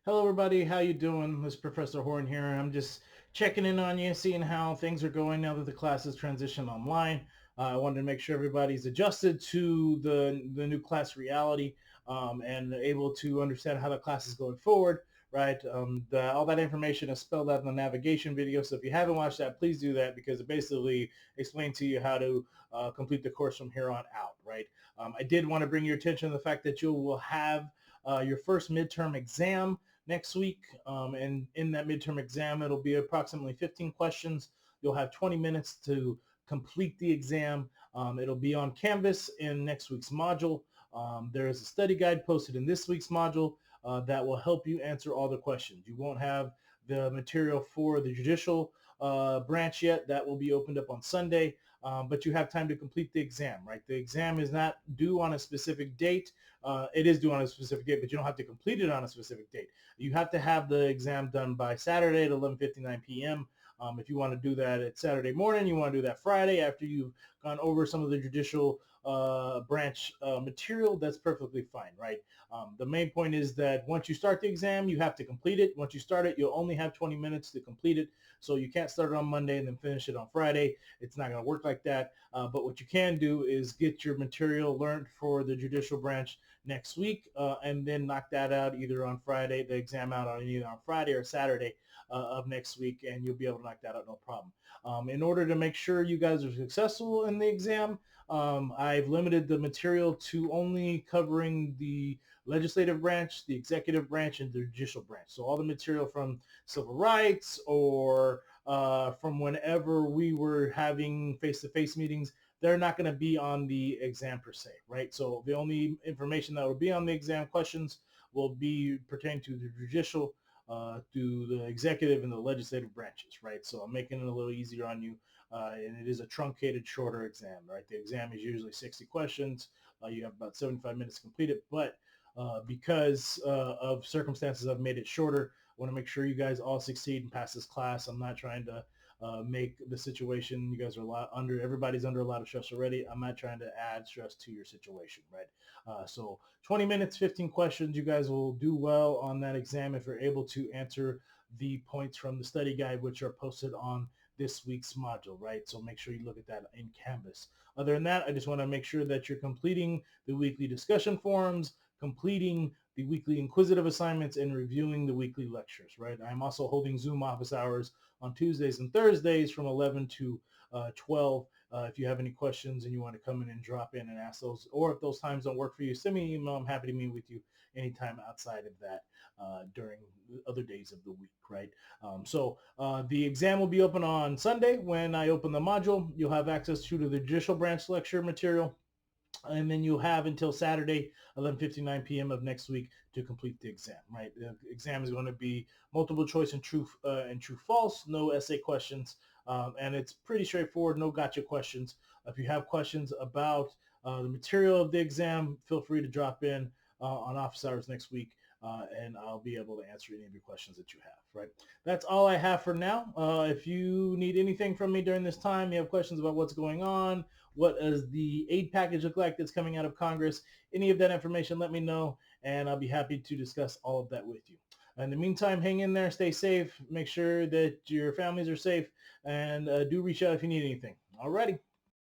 Hello, everybody. How you doing? This is Professor Horn here. I'm just checking in on you, seeing how things are going now that the classes transition online. I wanted to make sure everybody's adjusted to the new class reality and able to understand how the class is going forward. Right. All that information is spelled out in the navigation video. So if you haven't watched that, please do that because it basically explains to you how to complete the course from here on out. Right. I did want to bring your attention to the fact that you will have your first midterm exam next week. And in that midterm exam, it'll be approximately 15 questions. You'll have 20 minutes to complete the exam. It'll be on Canvas in next week's module. There is a study guide posted in this week's module that will help you answer all the questions. You won't have the material for the judicial branch yet. That will be opened up on Sunday, but you have time to complete the exam, right? The exam is not due on a specific date. It is due on a specific date, but you don't have to complete it on a specific date. You have to have the exam done by Saturday at 11:59 p.m. If you want to do that at Saturday morning, you want to do that Friday after you've gone over some of the judicial branch material, that's perfectly fine, right? The main point is that once you start the exam, you have to complete it. Once you start it, you'll only have 20 minutes to complete it. So you can't start it on Monday and then finish it on Friday. It's not going to work like that. But what you can do is get your material learned for the judicial branch next week and then knock that out either on Friday, the exam out on either on Friday or Saturday of next week, and you'll be able to knock that out no problem. In order to make sure you guys are successful in the exam, I've limited the material to only covering the legislative branch, the executive branch, and the judicial branch. So all the material from civil rights or from whenever we were having face-to-face meetings, they're not going to be on the exam per se, right? So the only information that will be on the exam questions will be pertaining to the judicial, to the executive and the legislative branches, right? So I'm making it a little easier on you. And it is a truncated, shorter exam, right? The exam is usually 60 questions. You have about 75 minutes to complete it, but because of circumstances, I've made it shorter. I want to make sure you guys all succeed and pass this class. I'm not trying to make the situation, you guys are everybody's under a lot of stress already. I'm not trying to add stress to your situation, right? So 20 minutes, 15 questions. You guys will do well on that exam if you're able to answer the points from the study guide, which are posted on this week's module, right? So make sure you look at that in Canvas. Other than that, I just want to make sure that you're completing the weekly discussion forums, completing the weekly inquisitive assignments, and reviewing the weekly lectures, right? I'm also holding Zoom office hours on Tuesdays and Thursdays from 11 to 12. If you have any questions and you want to come in and drop in and ask those, or if those times don't work for you, send me an email. I'm happy to meet with you anytime outside of that during other days of the week, right? The exam will be open on Sunday when I open the module. You'll have access to the judicial branch lecture material, and then you have until Saturday, 11:59 p.m. of next week to complete the exam. Right, the exam is going to be multiple choice and true false, no essay questions, and it's pretty straightforward. No gotcha questions. If you have questions about the material of the exam, feel free to drop in on office hours next week. And I'll be able to answer any of your questions that you have, right? That's all I have for now. If you need anything from me during this time, you have questions about what's going on, what does the aid package look like that's coming out of Congress, any of that information, let me know, and I'll be happy to discuss all of that with you. In the meantime, hang in there, stay safe, make sure that your families are safe, and do reach out if you need anything. Alrighty.